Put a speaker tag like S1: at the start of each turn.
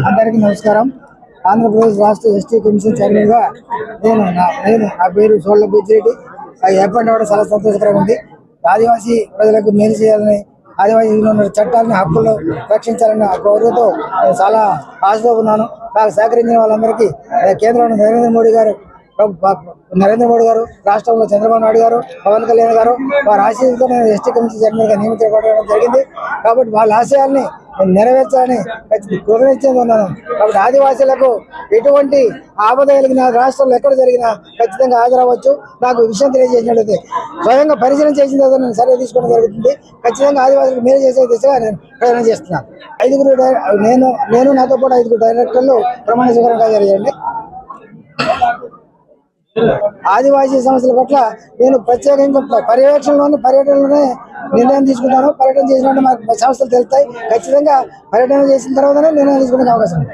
S1: అందరికీ నమస్కారం. ఆంధ్రప్రదేశ్ రాష్ట్ర ఎస్టీ కమిషన్ చైర్మన్ గా నా పేరు సోళ్ల బుజ్జిరెడ్డి. ఏర్పాటు అవ్వడం చాలా సంతోషకరంగా ఉంది. ఆదివాసీ ప్రజలకు మేలు చేయాలని, ఆదివాసీలో ఉన్న చట్టాలను హక్కులను రక్షించాలన్న గౌరవంతో చాలా ఆశతో ఉన్నాను. నాకు సహకరించిన వాళ్ళందరికీ కేంద్రంలో నరేంద్ర మోడీ గారు, రాష్ట్రంలో చంద్రబాబు నాయుడు గారు, పవన్ కళ్యాణ్ గారు వారి ఆశయాలతో నేను ఎస్టీ కమిషన్ చైర్మన్ గా నియమించబడడం జరిగింది. కాబట్టి వాళ్ళ ఆశయాల్ని నెరవేర్చాలని కృతజ్ఞతగా ఉన్నాను. కాబట్టి ఆదివాసీలకు ఎటువంటి ఆపద కలిగిన రాష్ట్రంలో ఎక్కడ జరిగినా ఖచ్చితంగా హాజరవ్వచ్చు. నాకు విషయం తెలియజేసినట్లయితే స్వయంగా పరిశీలన చేసిన తర్వాత నేను సర్వే తీసుకోవడం జరుగుతుంది. ఖచ్చితంగా ఆదివాసులకు మేలు చేసే దిశగా నేను ప్రయాణం చేస్తున్నాను. నేను నాతో పాటు 5 డైరెక్టర్లు ప్రమాణ స్వీకారం జరిగింది. ఆదివాసీ సమస్యల పట్ల నేను ప్రత్యేకంగా పర్యటనలోనే నిర్ణయం తీసుకుంటాను. పర్యటన చేసిన మాకు సమస్యలు తెలుస్తాయి. ఖచ్చితంగా పర్యటన చేసిన తర్వాతనే నిర్ణయం తీసుకునే అవకాశం ఉంది.